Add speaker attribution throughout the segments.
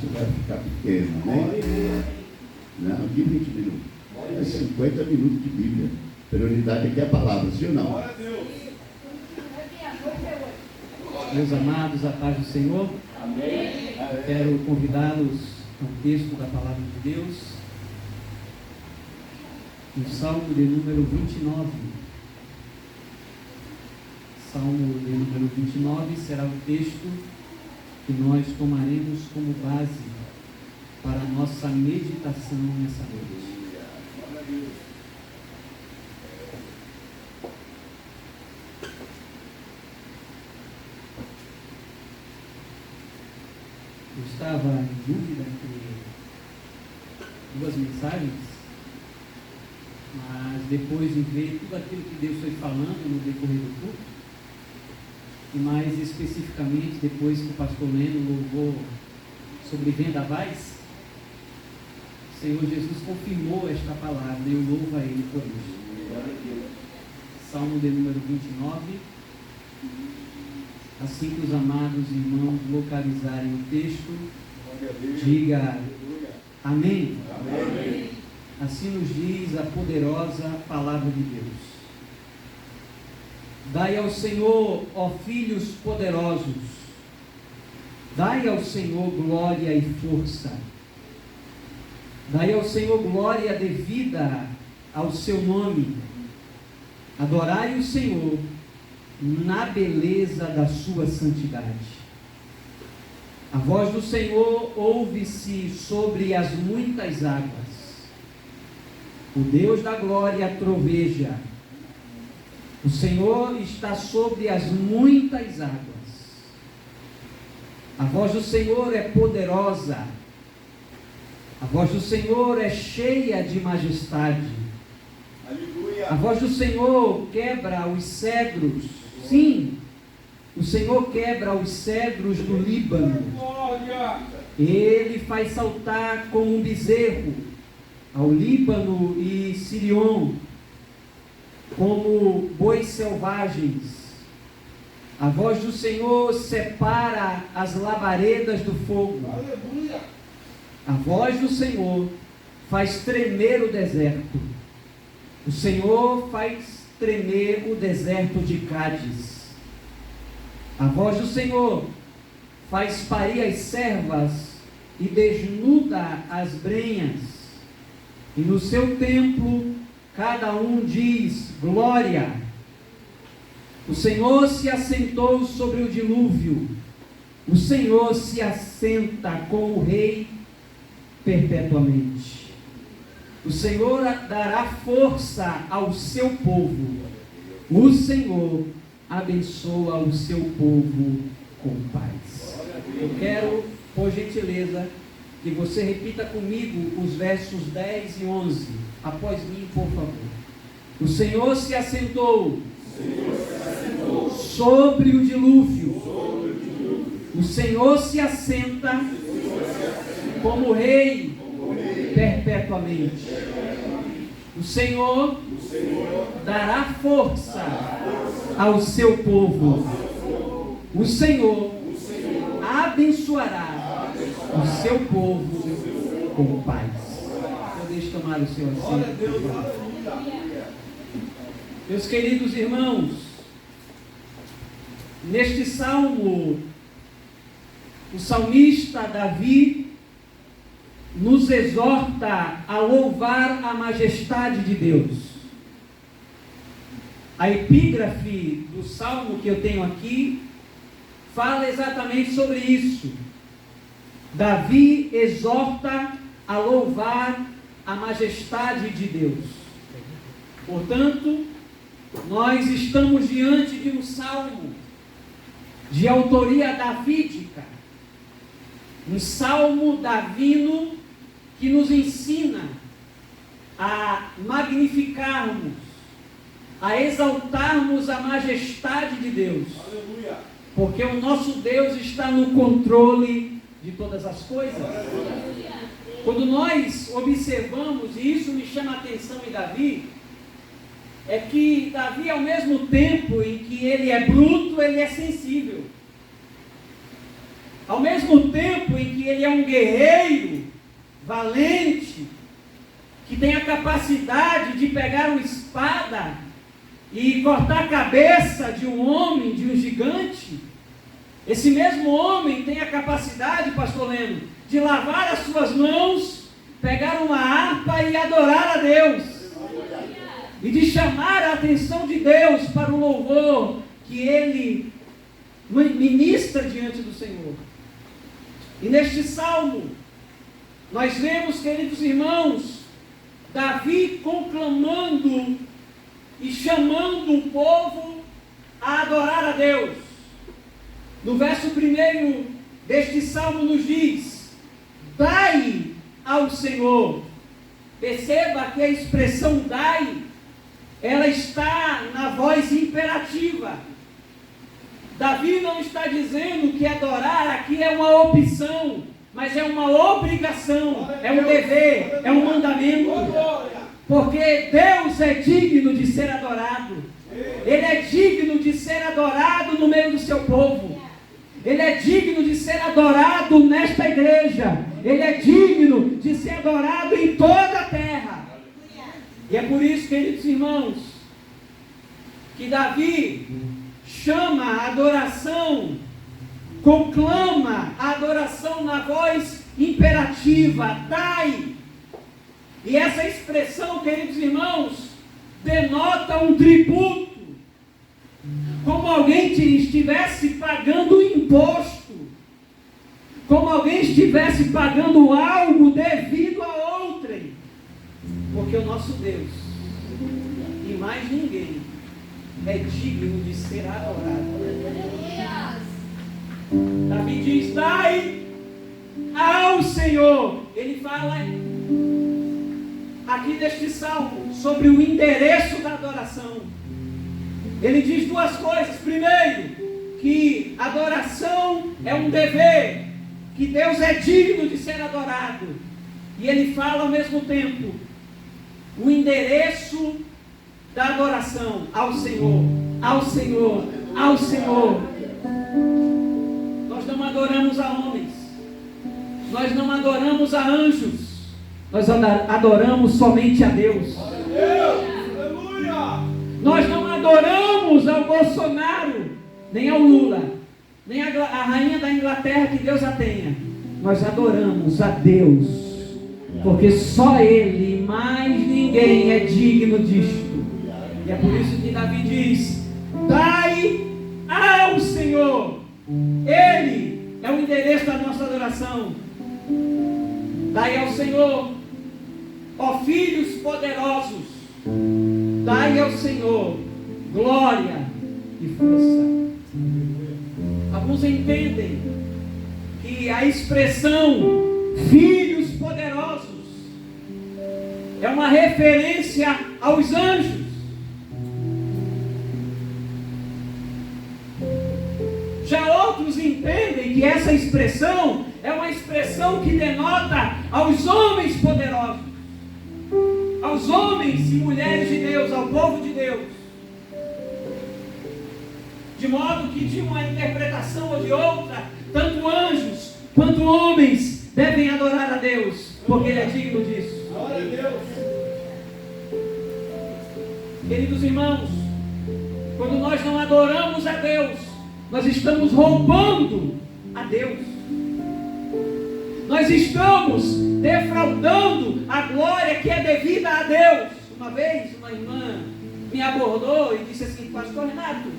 Speaker 1: negócio vai ficar pequeno, né? Não, de 20 minutos. É 50 minutos de Bíblia. Prioridade aqui é a palavra, sim ou não?
Speaker 2: Meus amados, a paz do Senhor.
Speaker 3: Amém.
Speaker 2: Quero convidá-los ao texto da palavra de Deus, no Salmo de número 29. Salmo de número 29 será o texto que nós tomaremos como base para a nossa meditação nessa noite. Eu estava em dúvida entre duas mensagens, mas depois de ver tudo aquilo que Deus foi falando no decorrer do culto, e mais especificamente depois que o pastor Leno louvou sobre vendavais, o Senhor Jesus confirmou esta palavra e eu louvo a Ele por isso. Salmo de número 29. Assim que os amados irmãos localizarem o texto, diga amém.
Speaker 3: Amém.
Speaker 2: Assim nos diz a poderosa palavra de Deus. Dai ao Senhor, ó filhos poderosos, dai ao Senhor glória e força. Dai ao Senhor glória devida ao seu nome. Adorai o Senhor na beleza da sua santidade. A voz do Senhor ouve-se sobre as muitas águas. O Deus da glória troveja. O Senhor está sobre as muitas águas. A voz do Senhor é poderosa. A voz do Senhor é cheia de majestade.
Speaker 3: Aleluia.
Speaker 2: A voz do Senhor quebra os cedros. Sim, o Senhor quebra os cedros do Líbano.
Speaker 3: Glória.
Speaker 2: Ele faz saltar como um bezerro ao Líbano e Sirion, como bois selvagens. A voz do Senhor separa as labaredas do fogo.
Speaker 3: Aleluia.
Speaker 2: A voz do Senhor faz tremer o deserto. O Senhor faz tremer o deserto de Cádiz. A voz do Senhor faz parir as servas e desnuda as brenhas. E no seu templo cada um diz glória. O Senhor se assentou sobre o dilúvio. O Senhor se assenta como rei perpetuamente. O Senhor dará força ao seu povo. O Senhor abençoa o seu povo com paz. Eu quero, por gentileza, que você repita comigo os versos 10 e 11. Após mim, por favor. O Senhor se assentou sobre o dilúvio. O Senhor se assenta como rei perpetuamente. O Senhor dará força ao seu povo. O Senhor abençoará o seu povo com paz. Eu deixo tomar o seu assento. Meus queridos irmãos, neste salmo, o salmista Davi nos exorta a louvar a majestade de Deus. A epígrafe do salmo que eu tenho aqui fala exatamente sobre isso. Davi exorta a louvar a majestade de Deus. Portanto, nós estamos diante de um salmo de autoria davídica, um salmo davino que nos ensina a magnificarmos, a exaltarmos a majestade de Deus.
Speaker 3: Aleluia.
Speaker 2: Porque o nosso Deus está no controle de todas as coisas. Quando nós observamos, e isso me chama a atenção em Davi, é que Davi, ao mesmo tempo em que ele é bruto, ele é sensível. ao mesmo tempo em que ele é um guerreiro valente, que tem a capacidade de pegar uma espada e cortar a cabeça de um homem, de um gigante, esse mesmo homem tem a capacidade, pastor Leno, de lavar as suas mãos, pegar uma harpa e adorar a Deus, e de chamar a atenção de Deus para o louvor que ele ministra diante do Senhor. E neste salmo, nós vemos, queridos irmãos, Davi conclamando e chamando o povo a adorar a Deus. No verso 1 deste salmo nos diz: dai ao Senhor. Perceba que a expressão dai, ela está na voz imperativa. Davi não está dizendo que adorar aqui é uma opção, mas é uma obrigação, é um dever, é um mandamento. Porque Deus é digno de ser adorado. Ele é digno de ser adorado no meio do seu povo. Ele é digno de ser adorado nesta igreja. Ele é digno de ser adorado em toda a terra. E é por isso, queridos irmãos, que Davi chama a adoração, conclama a adoração na voz imperativa, dai. E essa expressão, queridos irmãos, denota um tributo, como alguém estivesse pagando um imposto, como alguém estivesse pagando algo devido a outrem, porque o nosso Deus, e mais ninguém, é digno de ser adorado. Davi diz: dai ao Senhor. Ele fala aqui neste salmo sobre o endereço da adoração. Ele diz duas coisas. Primeiro, que adoração é um dever, que Deus é digno de ser adorado. E ele fala ao mesmo tempo o endereço da adoração ao Senhor, ao Senhor, ao Senhor. Nós não adoramos a homens, nós não adoramos a anjos, nós adoramos somente a Deus. Nós não adoramos ao Bolsonaro, nem ao Lula, nem a rainha da Inglaterra, que Deus a tenha. Nós adoramos a Deus, porque só Ele, mais ninguém, é digno disto. E é por isso que Davi diz: dai ao Senhor. Ele é o endereço da nossa adoração. Dai ao Senhor, ó filhos poderosos, dai ao Senhor glória e força. Alguns entendem que a expressão filhos poderosos é uma referência aos anjos. Já outros entendem que essa expressão é uma expressão que denota aos homens poderosos, aos homens e mulheres de Deus, ao povo de Deus. De modo que, de uma interpretação ou de outra, tanto anjos quanto homens devem adorar a Deus, porque Ele é digno disso. Glória a Deus. Queridos irmãos, quando nós não adoramos a Deus, nós estamos roubando a Deus. Nós estamos defraudando a glória que é devida a Deus. Uma vez uma irmã me abordou e disse assim: pastor Renato,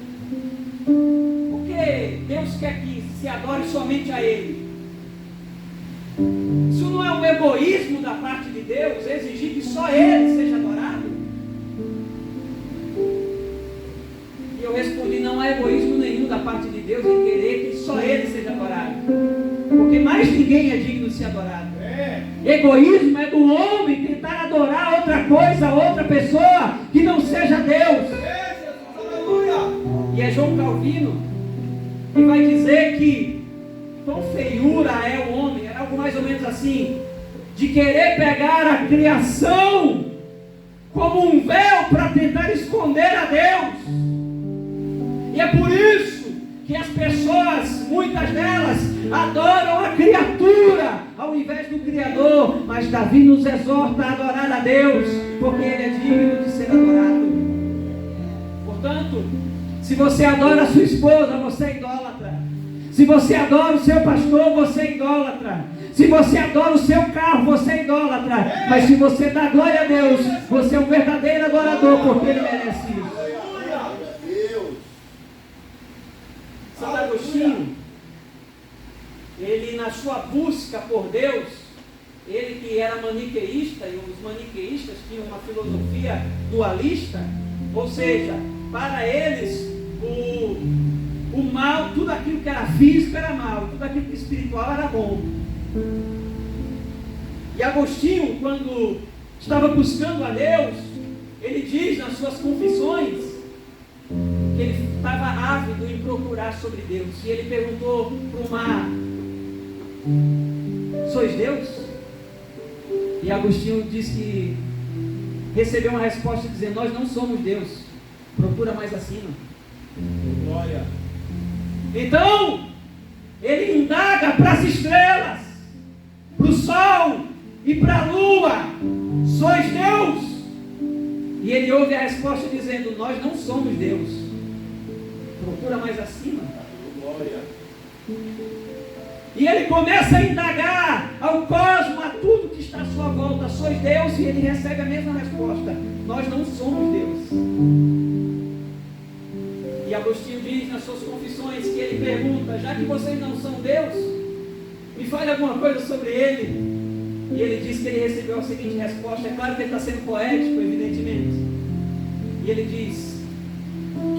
Speaker 2: por que Deus quer que se adore somente a Ele? Isso não é um egoísmo da parte de Deus, exigir que só Ele seja adorado? E eu respondi: não há egoísmo nenhum da parte de Deus em querer que só Ele seja adorado, porque mais ninguém é digno de ser adorado. Egoísmo é do homem tentar adorar outra coisa, outra pessoa que não seja Deus. E é João Calvino que vai dizer que quão feiura é o homem, é algo mais ou menos assim, de querer pegar a criação como um véu para tentar esconder a Deus. E é por isso que as pessoas, muitas delas, adoram a criatura ao invés do Criador, mas Davi nos exorta a adorar a Deus, porque Ele é digno de ser adorado. Portanto, se você adora a sua esposa, você é idólatra. Se você adora o seu pastor, você é idólatra. Se você adora o seu carro, você é idólatra. Mas se você dá glória a Deus, você é um verdadeiro adorador, porque Ele merece isso. Santo Agostinho, ele na sua busca por Deus, ele que era maniqueísta, e os maniqueístas tinham uma filosofia dualista, ou seja, para eles o mal, tudo aquilo que era físico era mal, tudo aquilo que era espiritual era bom. E Agostinho, quando estava buscando a Deus, ele diz nas suas confissões que ele estava ávido em procurar sobre Deus. E ele perguntou para o mar: sois Deus? E Agostinho diz que recebeu uma resposta dizendo: nós não somos Deus, procura mais acima. Glória. Então ele indaga para as estrelas, para o sol e para a lua: sois Deus? E ele ouve a resposta dizendo: nós não somos Deus, procura mais acima. Glória. E ele começa a indagar ao cosmos, a tudo que está à sua volta: sois Deus? E ele recebe a mesma resposta: nós não somos Deus. E Agostinho diz nas suas confissões que ele pergunta: já que vocês não são Deus, me fale alguma coisa sobre Ele. E ele diz que ele recebeu a seguinte resposta. É claro que ele está sendo poético, evidentemente. E ele diz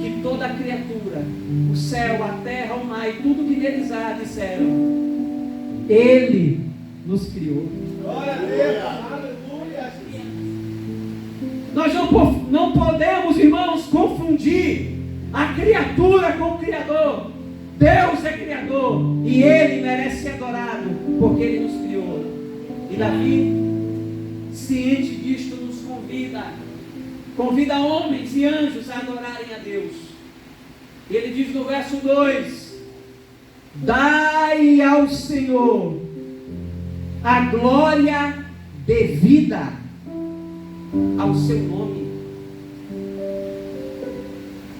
Speaker 2: que toda a criatura, o céu, a terra, o mar e tudo que neles há, disseram: Ele nos criou. Glória a Deus, aleluia. Nós não podemos, irmãos, confundir a criatura com o Criador. Deus é Criador e Ele merece ser adorado, porque Ele nos criou. E Davi, ciente disto, nos convida homens e anjos a adorarem a Deus. E ele diz no verso 2: dai ao Senhor a glória devida ao seu nome.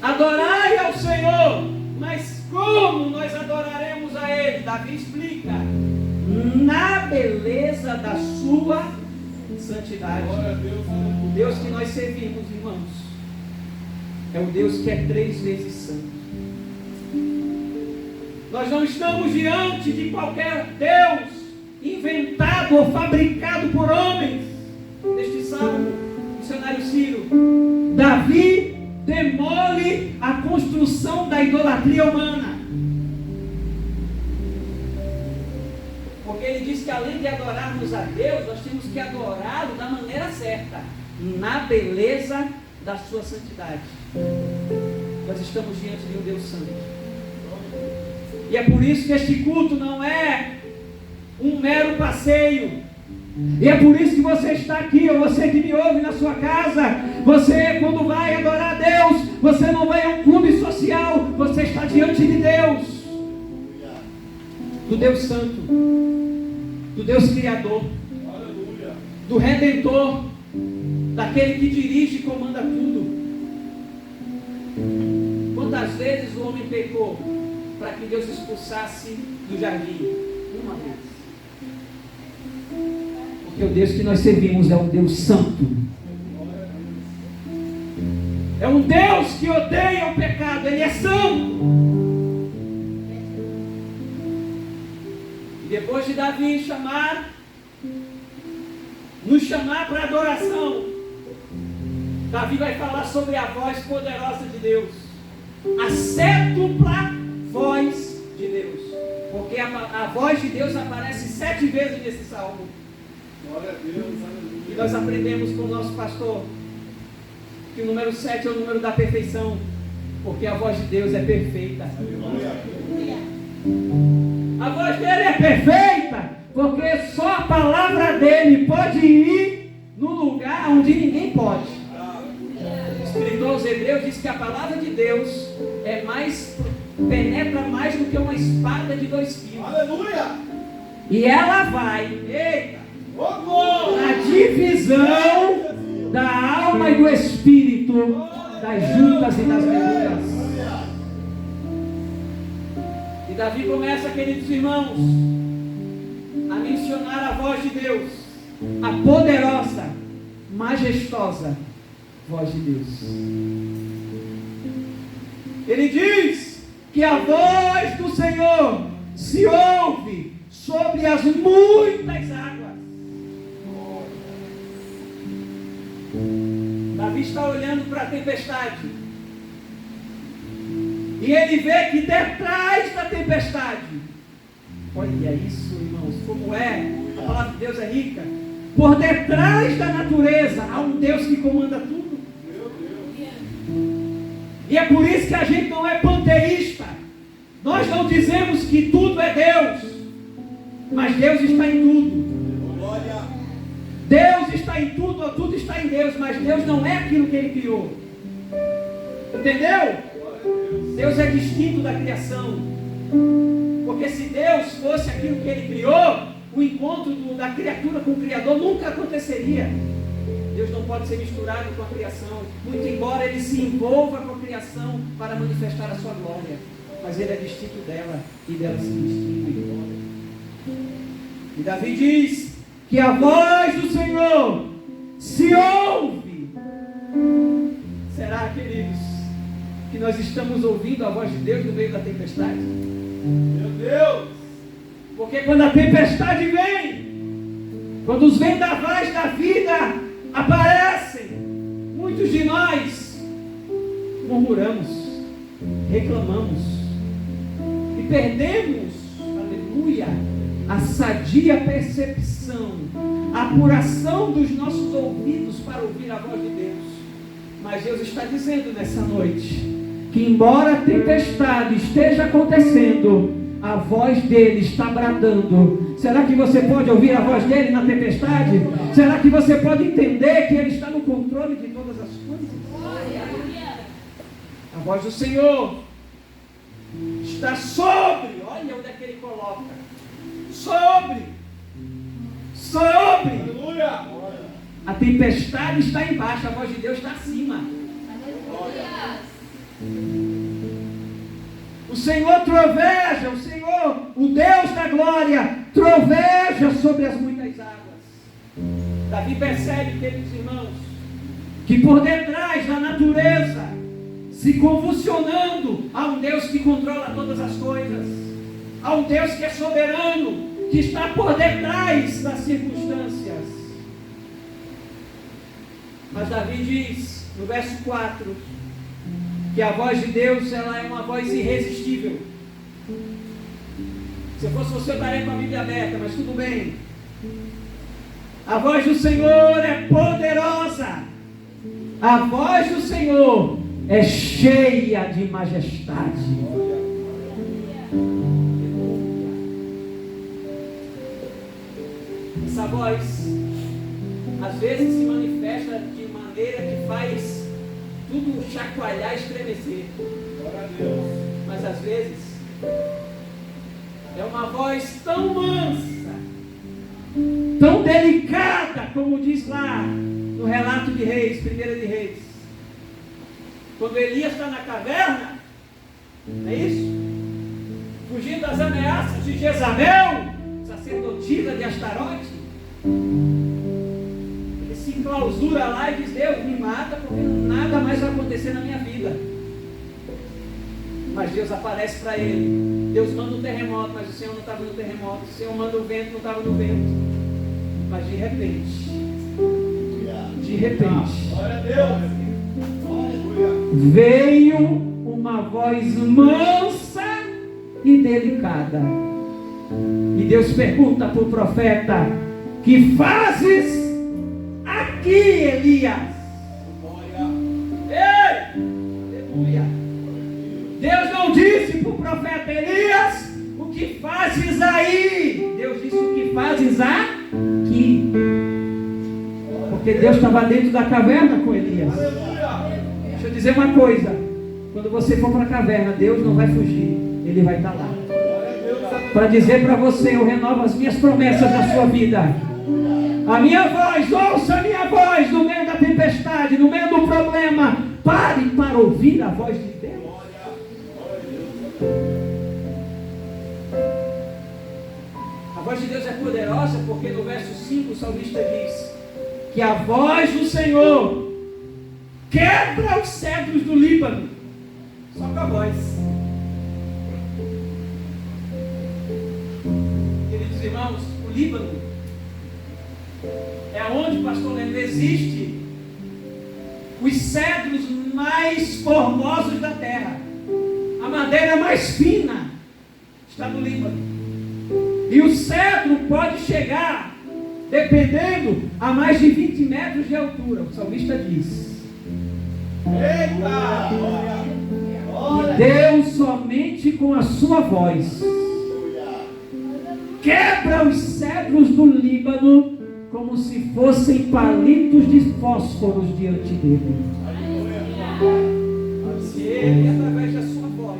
Speaker 2: Adorai ao Senhor, mas como nós adoraremos a Ele? Davi explica: na beleza da sua santidade. O Deus que nós servimos, irmãos, é o Deus que é 3 vezes santo. Nós não estamos diante de qualquer Deus inventado ou fabricado por homens. Neste salmo, o missionário Ciro, Davi demole a construção da idolatria humana. Porque ele diz que além de adorarmos a Deus, nós temos que adorá-lo da maneira certa, na beleza da sua santidade. Nós estamos diante de um Deus santo. E é por isso que este culto não é um mero passeio. E é por isso que você está aqui, ou você que me ouve na sua casa. Você, quando vai adorar a Deus, você não vai a um clube social, você está diante de Deus, do Deus Santo, do Deus Criador, do Redentor, daquele que dirige e comanda tudo. Quantas vezes o homem pecou para que Deus expulsasse do jardim? Uma vez. Porque o Deus que nós servimos é um Deus santo. É um Deus que odeia o pecado. Ele é santo. E depois de Davi nos chamar para adoração, Davi vai falar sobre a voz poderosa de Deus, a cétupla voz de Deus, porque a voz de Deus aparece 7 vezes nesse salmo. Glória a Deus. E nós aprendemos com o nosso pastor que o número 7 é o número da perfeição, porque a voz de Deus é perfeita. A voz dele é perfeita, porque só a palavra dele pode ir no lugar onde ninguém pode. O escritor aos Hebreus diz que a palavra de Deus é mais penetra mais do que uma espada de 2 quilos.
Speaker 3: Aleluia.
Speaker 2: E ela vai, eita,
Speaker 3: Ô, glória.
Speaker 2: na divisão da alma e do espírito, das juntas e das medulas. E Davi começa, queridos irmãos, a mencionar a voz de Deus, a poderosa, majestosa voz de Deus. Ele diz que a voz do Senhor se ouve sobre as muitas águas. Davi está olhando para a tempestade. E ele vê que detrás da tempestade, olha isso, irmãos, como é, a palavra de Deus é rica. Por detrás da natureza há um Deus que comanda tudo. E é por isso que a gente não é panteísta. Nós não dizemos que tudo é Deus, mas Deus está em tudo.
Speaker 3: Glória.
Speaker 2: Deus está em tudo, ou tudo está em Deus, mas Deus não é aquilo que Ele criou. Entendeu? Deus é distinto da criação. Porque se Deus fosse aquilo que Ele criou, o encontro da criatura com o Criador nunca aconteceria. Deus não pode ser misturado com a criação, muito embora Ele se envolva com a criação para manifestar a sua glória. Mas Ele é distinto dela e dela se distingue. E Davi diz que a voz do Senhor se ouve. Será, queridos, que nós estamos ouvindo a voz de Deus no meio da tempestade?
Speaker 3: Meu Deus.
Speaker 2: Porque quando a tempestade vem, quando os vendavais da vida aparecem, muitos de nós murmuramos, reclamamos e perdemos, aleluia, a sadia percepção, a apuração dos nossos ouvidos para ouvir a voz de Deus. Mas Deus está dizendo nessa noite que, embora a tempestade esteja acontecendo, a voz dele está bradando. Será que você pode ouvir a voz dele na tempestade? Será que você pode entender que ele está no controle de todas as coisas? A voz do Senhor está sobre, olha onde é que ele coloca, sobre,
Speaker 3: Aleluia.
Speaker 2: a tempestade está embaixo, a voz de Deus está acima. O Senhor troveja, o Senhor, o Deus da glória, troveja sobre as muitas águas. Davi percebe, queridos irmãos, que por detrás da natureza, se convulsionando, há um Deus que controla todas as coisas, há um Deus que é soberano, que está por detrás das circunstâncias. Mas Davi diz, no verso 4, que a voz de Deus, ela é uma voz irresistível. Se eu fosse você, eu estaria com a Bíblia aberta, mas tudo bem. A voz do Senhor é poderosa. A voz do Senhor é cheia de majestade. Essa voz, às vezes, se manifesta de maneira que faz tudo chacoalhar e estremecer.
Speaker 3: Glória a Deus.
Speaker 2: Mas às vezes é uma voz tão mansa, tão delicada, como diz lá no relato de Reis, 1 de Reis. Quando Elias está na caverna, não é isso? Fugindo das ameaças de Jezabel, sacerdotisa de Astarote. Ele se enclausura lá e diz: Deus, me mata, porque nada mais vai acontecer na minha vida. Mas Deus aparece para ele. Deus manda um terremoto, mas o Senhor não estava no terremoto. O Senhor manda o vento, não estava no vento. Mas de repente,
Speaker 3: Glória a Deus. Aleluia.
Speaker 2: veio uma voz mansa e delicada. E Deus pergunta para o profeta: que fazes aqui, Elias?
Speaker 3: Glória.
Speaker 2: Ei! Aleluia! Deus não disse para o profeta Elias: o que fazes aí? Deus disse: o que fazes aqui? Porque Deus estava dentro da caverna com Elias.
Speaker 3: Aleluia.
Speaker 2: Deixa eu dizer uma coisa: Quando você for para a caverna, Deus não vai fugir, Ele vai estar lá. Para dizer para você: eu renovo as minhas promessas na sua vida. A minha voz, ouça a minha voz no meio da tempestade, no meio do problema. Pare para ouvir a voz de Deus. A voz de Deus é poderosa porque no verso 5 o salmista diz que a voz do Senhor quebra os cedros do Líbano. Só com a voz. Queridos irmãos, o Líbano é onde, pastor Leandro, existe os cedros mais formosos da terra. A madeira mais fina está no Líbano. E o cedro pode chegar, dependendo, a mais de 20 metros de altura. O salmista diz:
Speaker 3: Eita!
Speaker 2: Deus somente com a sua voz quebra os cedros do Líbano como se fossem palitos de fósforos diante dele. Se ele, através da sua voz,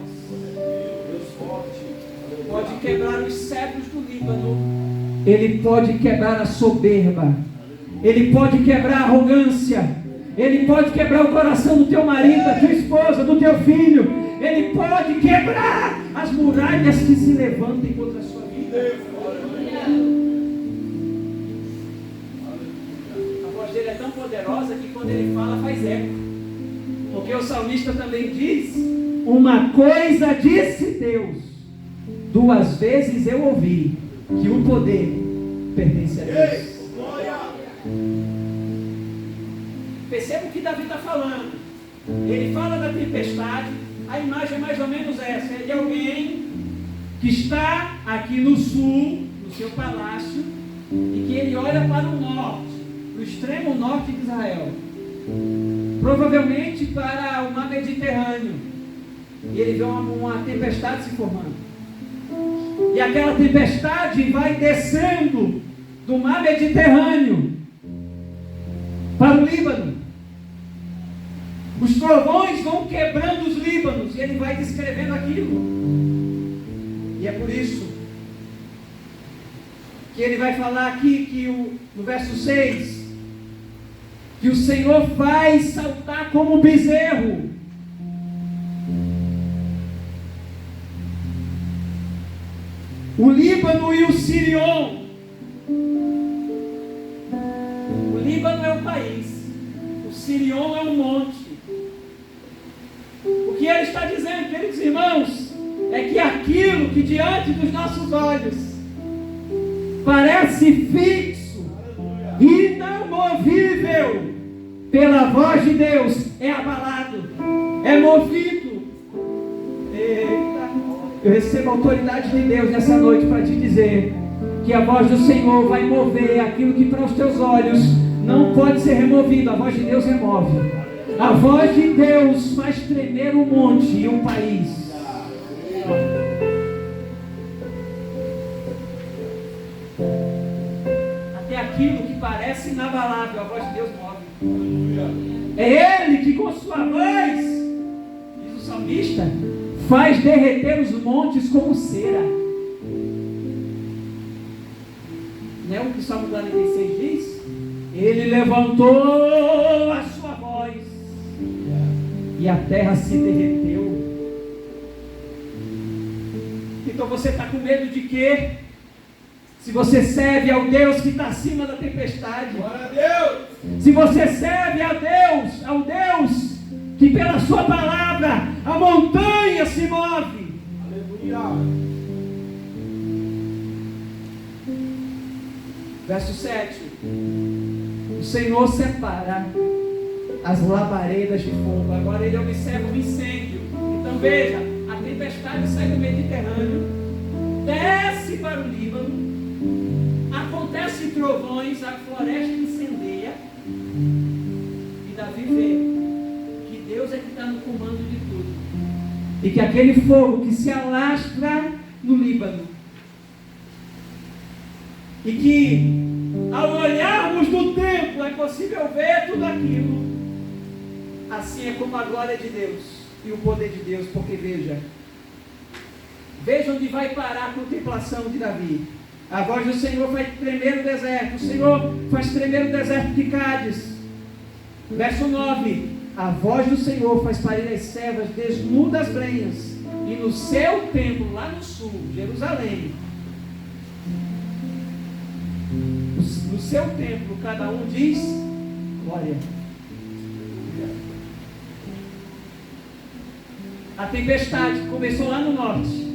Speaker 2: pode quebrar os cedros do Líbano, ele pode quebrar a soberba, ele pode quebrar a arrogância, ele pode quebrar o coração do teu marido, da tua esposa, do teu filho, ele pode quebrar as muralhas que se levantem contra a sua vida. A voz dele é tão poderosa que quando ele fala faz eco. Porque o salmista também diz: uma coisa disse Deus, 2 vezes eu ouvi, que o poder pertence a Deus. Perceba o que Davi está falando. Ele fala da tempestade. A imagem é mais ou menos essa: é de alguém que está aqui no sul, no seu palácio, e que ele olha para o norte, o extremo norte de Israel, provavelmente para o mar Mediterrâneo, e ele vê uma tempestade se formando, e aquela tempestade vai descendo do mar Mediterrâneo para o Líbano. Os trovões vão quebrando os Líbanos, e ele vai descrevendo aquilo. E é por isso que ele vai falar aqui, no verso 6, que o Senhor faz saltar como bezerro. O Líbano e o Sirion. O Líbano é o país, o Sirion é o monte. O que ele está dizendo, queridos irmãos, é que aquilo que diante dos nossos olhos parece fixo, inamovível, pela voz de Deus é abalado, é movido. Eita, eu recebo a autoridade de Deus nessa noite para te dizer que a voz do Senhor vai mover aquilo que para os teus olhos não pode ser removido. A voz de Deus remove. A voz de Deus faz tremer o monte e o país. Até aquilo que parece inabalável, a voz de Deus move. É Ele que com sua voz, diz o salmista, faz derreter os montes como cera. Não é o que o Salmo 46 diz? Ele levantou a sua voz e a terra se derreteu. Então você está com medo de quê? Se você serve ao Deus que está acima da tempestade.
Speaker 3: Glória a Deus!
Speaker 2: Se você serve a Deus, ao Deus que pela sua palavra a montanha se move.
Speaker 3: Aleluia!
Speaker 2: Verso 7. O Senhor separa as labaredas de fogo. Agora ele observa o incêndio. Então veja, a tempestade sai do Mediterrâneo, desce para o Líbano, acontecem trovões, a floresta incendeia, e Davi vê que Deus é que está no comando de tudo, e que aquele fogo que se alastra no Líbano, e que ao olharmos no templo é possível ver tudo aquilo. Assim é como a glória de Deus e o poder de Deus, porque veja onde vai parar a contemplação de Davi. A voz do Senhor faz tremer o deserto, o Senhor faz tremer o deserto de Cádiz. Verso 9: a voz do Senhor faz parir as servas desnudas brenhas, e no seu templo, lá no sul, Jerusalém, no seu templo, cada um diz glória. A tempestade começou lá no norte,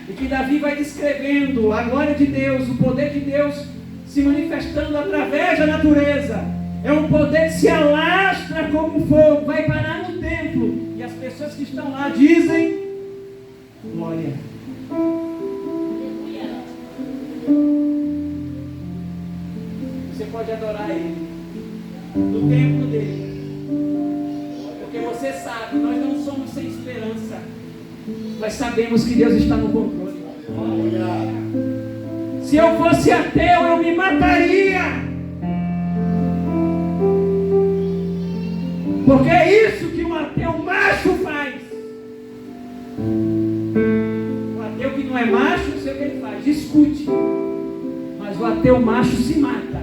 Speaker 2: e que Davi vai descrevendo a glória de Deus, o poder de Deus se manifestando através da natureza. É um poder que se alastra como fogo, vai parar no templo, e as pessoas que estão lá dizem glória. Você pode adorar Ele no templo dele, porque você sabe, nós não somos sem esperança, nós sabemos que Deus está no controle. Se eu fosse ateu, eu me mataria, porque é isso que um ateu macho faz. O ateu que não é macho, não sei o que ele faz, discute, mas o ateu macho se mata,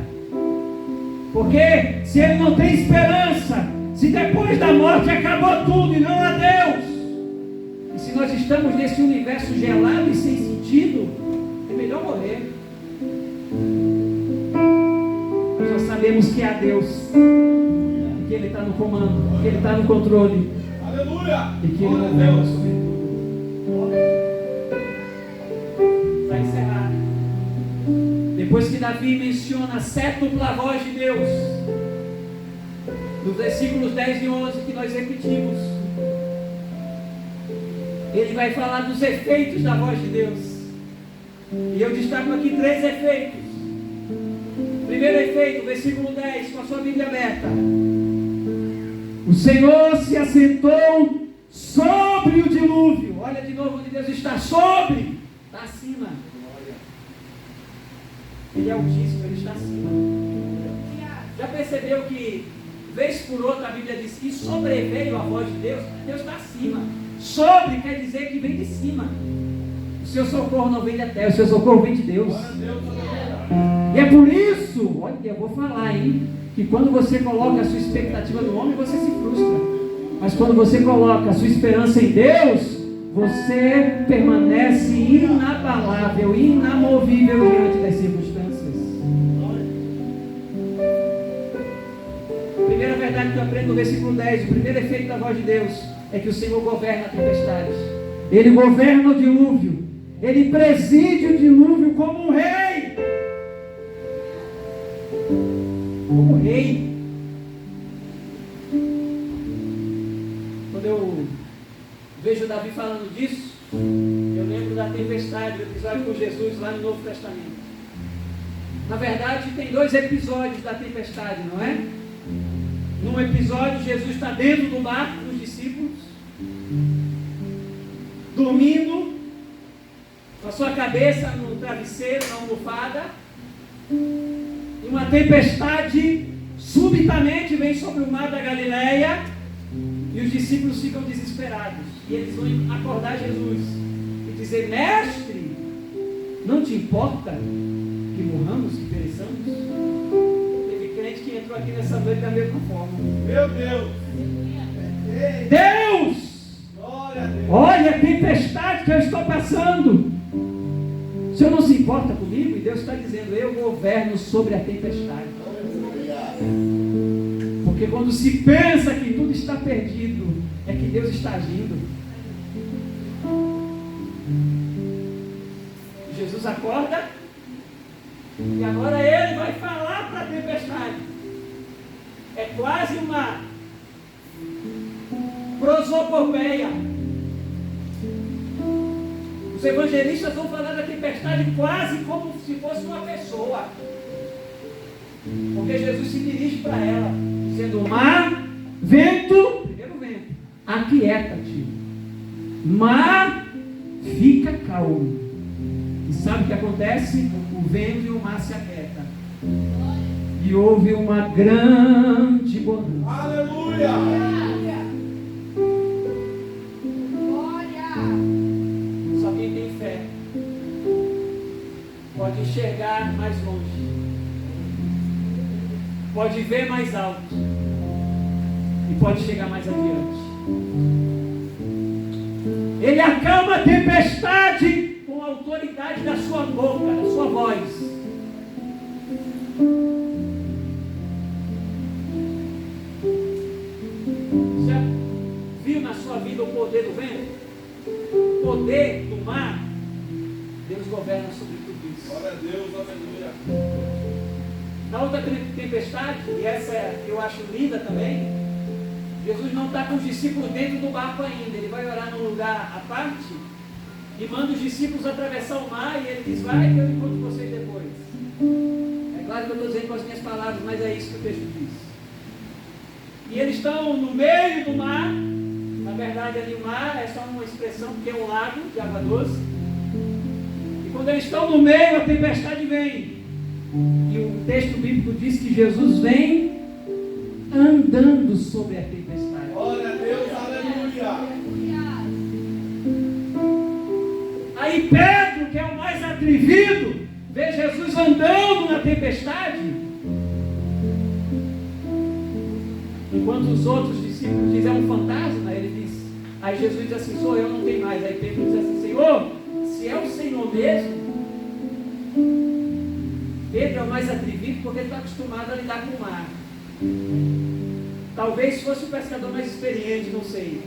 Speaker 2: porque se ele não tem esperança, se depois da morte acabou tudo e não há Deus, e se nós estamos nesse universo gelado e sem sentido, é melhor morrer. Nós só sabemos que há Deus, que Ele está no comando, que Ele está no controle.
Speaker 3: Aleluia!
Speaker 2: E que Ele governa sobre tudo. Para encerrar, depois que Davi menciona a sétupla voz de Deus, nos versículos 10 e 11 que nós repetimos, ele vai falar dos efeitos da voz de Deus. E eu destaco aqui 3 efeitos. Primeiro efeito, versículo 10, com a sua Bíblia aberta: o Senhor se assentou sobre o dilúvio. Olha de novo onde Deus está: sobre, está acima. Ele é altíssimo, Ele está acima. Já percebeu que, vez por outra, a Bíblia diz que sobreveio a voz de Deus? Deus está acima. Sobre quer dizer que vem de cima. O seu socorro não vem da terra, o seu socorro vem de Deus. E é por isso, olha, eu vou falar, que quando você coloca a sua expectativa no homem, você se frustra. Mas quando você coloca a sua esperança em Deus, você permanece inabalável, inamovível diante das circunstâncias. A primeira verdade que eu aprendo no versículo 10, o primeiro efeito da voz de Deus, é que o Senhor governa a tempestade. Ele governa o dilúvio. Ele preside o dilúvio como um rei. Como rei. Quando eu vejo Davi falando disso, eu lembro da tempestade, do episódio com Jesus lá no Novo Testamento. Na verdade, tem 2 episódios da tempestade, não é? Num episódio, Jesus está dentro do barco com os discípulos, dormindo, com a sua cabeça no travesseiro, na almofada, e uma tempestade subitamente vem sobre o mar da Galileia, e os discípulos ficam desesperados, e eles vão acordar Jesus e dizer: mestre, não te importa que morramos, que pereçamos? Teve crente que entrou aqui nessa noite da mesma forma.
Speaker 3: Meu Deus!
Speaker 2: Deus!
Speaker 3: Glória a Deus!
Speaker 2: Olha a tempestade que eu estou passando. O Senhor não se importa comigo? E Deus está dizendo: eu governo sobre a tempestade. Porque quando se pensa que tudo está perdido, é que Deus está agindo. Jesus acorda, e agora ele vai falar para a tempestade. É quase uma prosopopeia. Os evangelistas vão falar da tempestade quase como se fosse uma pessoa. Porque Jesus se dirige para ela, dizendo: mar, vento, primeiro vento, aquieta-te. Mar, fica calmo. E sabe o que acontece? O vento e o mar se aquietam. E houve uma grande bonança.
Speaker 3: Aleluia!
Speaker 2: pode enxergar mais longe, pode ver mais alto e pode chegar mais adiante. Ele acalma a tempestade com a autoridade da sua boca, da sua voz. Já viu na sua vida o poder do vento? O poder do mar? Deus governa sobre tudo isso.
Speaker 3: Glória a Deus, aleluia.
Speaker 2: Na outra tempestade, e essa eu acho linda também, Jesus não está com os discípulos dentro do barco ainda. Ele vai orar num lugar à parte e manda os discípulos atravessar o mar e ele diz, vai que eu encontro vocês depois. É claro que eu estou dizendo com as minhas palavras, mas é isso que o texto diz. E eles estão no meio do mar. Na verdade ali o mar é só uma expressão, porque é um lago de água doce. E quando eles estão no meio, a tempestade vem. E o texto bíblico diz que Jesus vem andando sobre a tempestade.
Speaker 3: Glória a Deus, aleluia.
Speaker 2: Aí Pedro, que é o mais atrevido, vê Jesus andando na tempestade. Enquanto os outros discípulos dizem, é um fantasma, ele diz, aí Jesus diz assim, sou eu, não tem mais. Aí Pedro diz assim, Senhor, se é o Senhor mesmo. Pedro é o mais atrevido porque ele está acostumado a lidar com o mar. Talvez fosse o pescador mais experiente, não sei.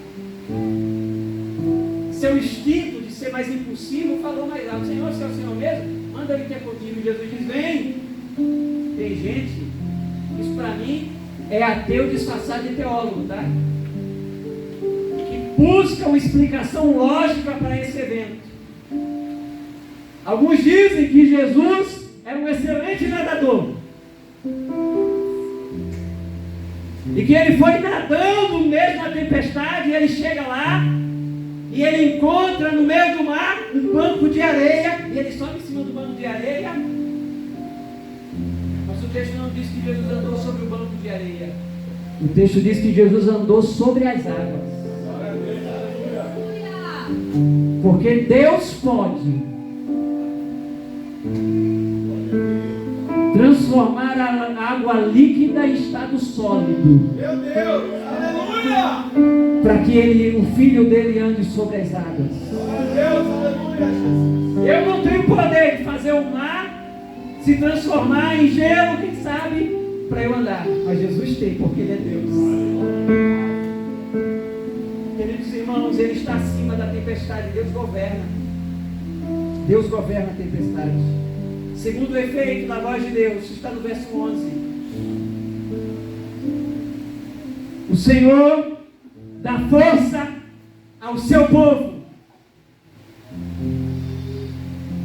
Speaker 2: Seu instinto de ser mais impulsivo falou mais alto. Senhor, se é o Senhor mesmo, manda ele ter contigo. Jesus diz, vem. Tem gente, isso para mim é ateu disfarçado de teólogo, tá? Que busca uma explicação lógica para esse evento. Alguns dizem que Jesus era um excelente nadador. E que ele foi nadando mesmo na tempestade, e ele chega lá, e ele encontra no meio do mar um banco de areia, e ele sobe em cima do banco de areia. Mas o texto não diz que Jesus andou sobre o banco de areia. O texto diz que Jesus andou sobre as águas. Porque Deus pode transformar a água líquida em estado sólido.
Speaker 3: Meu Deus, aleluia.
Speaker 2: Para que o filho dele ande sobre as águas.
Speaker 3: Glória a Deus, aleluia.
Speaker 2: Eu não tenho poder de fazer o mar se transformar em gelo, quem sabe, para eu andar. Mas Jesus tem, porque Ele é Deus. Queridos irmãos, Ele está acima da tempestade. Deus governa. Deus governa a tempestade. Segundo o efeito da voz de Deus, está no verso 11. O Senhor dá força ao seu povo.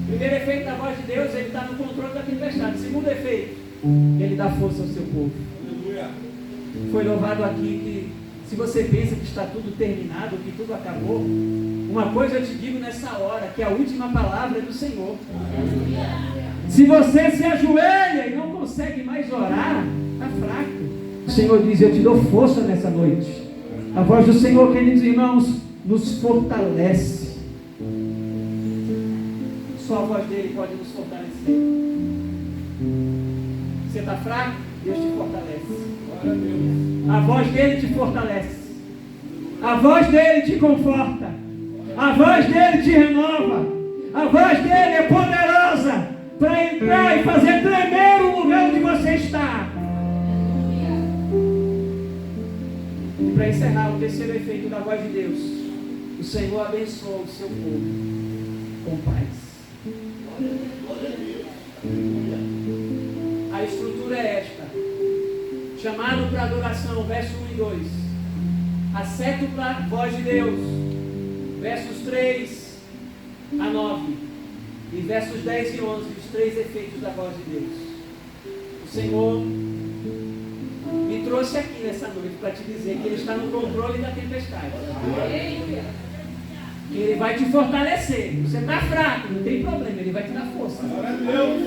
Speaker 2: Primeiro efeito da voz de Deus, Ele está no controle da tempestade. Segundo efeito, Ele dá força ao seu povo.
Speaker 3: Aleluia.
Speaker 2: Foi louvado aqui que, se você pensa que está tudo terminado, que tudo acabou, uma coisa eu te digo nessa hora, que a última palavra é do Senhor. Se você se ajoelha e não consegue mais orar, está fraco. O Senhor diz, eu te dou força nessa noite. A voz do Senhor, queridos irmãos, nos fortalece. Só a voz dele pode nos fortalecer. Você está fraco? Deus te fortalece.
Speaker 3: Glória a Deus.
Speaker 2: A voz dele te fortalece. A voz dele te conforta. A voz dele te renova. A voz dele é poderosa para entrar e fazer tremer o lugar onde você está. E para encerrar, o terceiro efeito da voz de Deus: o Senhor abençoa o seu povo com paz. A estrutura é esta: chamado para adoração, verso 1 e 2, a sétupla voz de Deus, versos 3 a 9, e versos 10 e 11, os três efeitos da voz de Deus. O Senhor me trouxe aqui nessa noite para te dizer que Ele está no controle da tempestade. Que Ele vai te fortalecer. Você está fraco, não tem problema, Ele vai te dar força.
Speaker 3: Glória a Deus.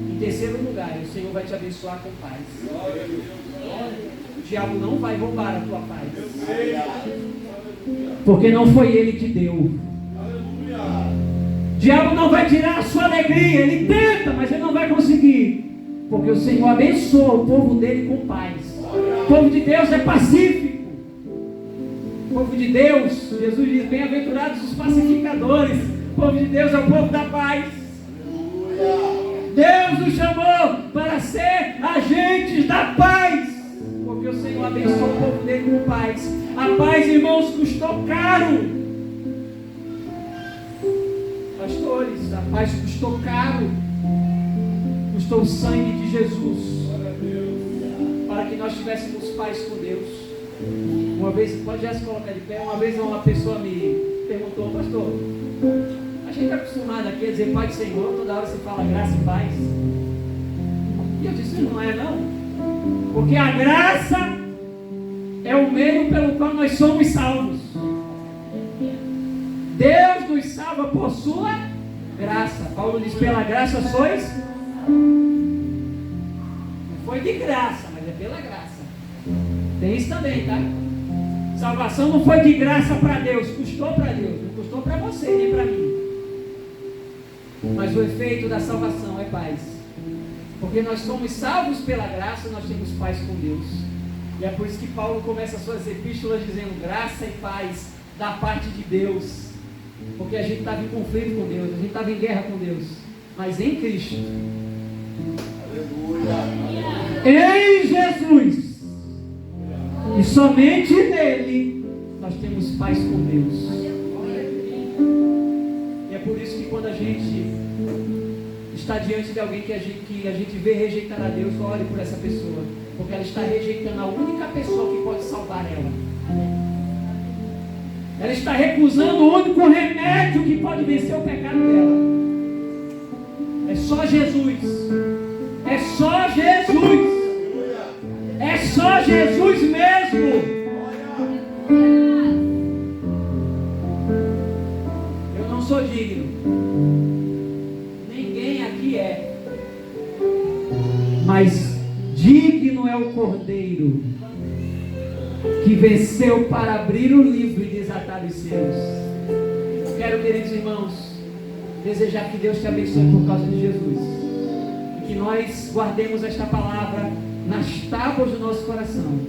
Speaker 2: Em terceiro lugar, o Senhor vai te abençoar com paz.
Speaker 3: Glória a Deus.
Speaker 2: O diabo não vai roubar a tua paz.
Speaker 3: Eu sei.
Speaker 2: Porque não foi Ele que deu.
Speaker 3: Aleluia.
Speaker 2: diabo não vai tirar a sua alegria. Ele tenta, mas ele não vai conseguir. Porque o Senhor abençoa o povo dele com paz. O povo de Deus é pacífico. O povo de Deus, Jesus diz, bem-aventurados os pacificadores. O povo de Deus é o povo da paz. Deus nos chamou para ser agentes da paz. Porque o Senhor abençoa o povo dele com paz. A paz, irmãos, custou caro. Pastores, a paz custou caro. Custou o sangue de Jesus para que nós tivéssemos paz com Deus. Uma vez, pode já se colocar de pé. Uma vez uma pessoa me perguntou: pastor, a gente está acostumado aqui a dizer Pai do Senhor, toda hora você fala graça e paz. E eu disse: não é não, porque a graça é o meio pelo qual nós somos salvos. Deus nos salva por sua graça. Paulo diz: pela graça sois. Não foi de graça, mas é pela graça. Tem isso também, tá? Salvação não foi de graça para Deus, custou para Deus, não custou para você nem para mim. Mas o efeito da salvação é paz. Porque nós somos salvos pela graça, nós temos paz com Deus. E é por isso que Paulo começa as suas epístolas dizendo graça e paz da parte de Deus. Porque a gente estava em conflito com Deus, a gente estava em guerra com Deus. Mas em Cristo, em Jesus, e somente nele, nós temos paz com Deus. E é por isso que quando a gente está diante de alguém que a gente vê rejeitar a Deus, ore por essa pessoa, porque ela está rejeitando a única pessoa que pode salvar ela. Ela está recusando o único remédio que pode vencer o pecado dela. É só Jesus. É só Jesus. É só Jesus mesmo. Eu não sou digno. Ninguém aqui é. Mas digno é o Cordeiro que venceu para abrir o livro e desatar os seus. Eu quero, queridos irmãos, desejar que Deus te abençoe por causa de Jesus. E que nós guardemos esta palavra nas tábuas do nosso coração.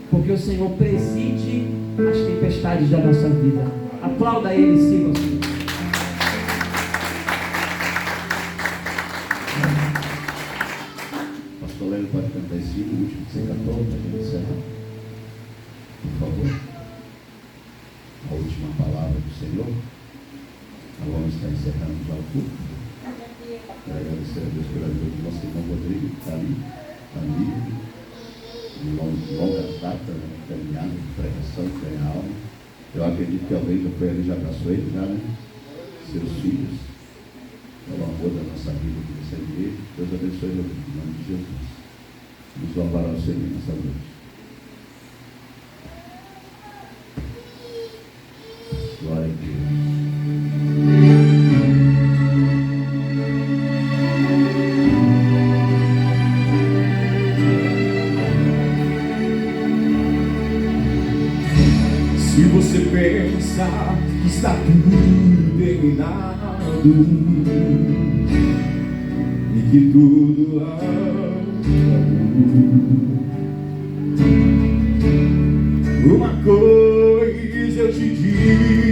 Speaker 2: Porque o Senhor preside as tempestades da nossa vida. Aplauda Ele e siga o Senhor.
Speaker 1: Pastor Lélio pode cantar esse hino, o último que você cantou, para a gente encerrar. Por favor. A última palavra do Senhor. Nós vamos estar encerrando já o culto. Quero agradecer a Deus pela vida do nosso irmão Rodrigo, que está ali, família, de longa data, caminhada, de pregação, que tem a alma. Eu acredito que alguém já foi ali, já abraçou ele, já, né? Seus filhos, pelo amor da nossa vida aqui nessa igreja. Deus abençoe, Rodrigo, em nome de Jesus. Nos louvará o Senhor nessa noite. Glória a Deus.
Speaker 3: Se você pensa que está tudo terminado e que tudo acabou, uma coisa eu te digo: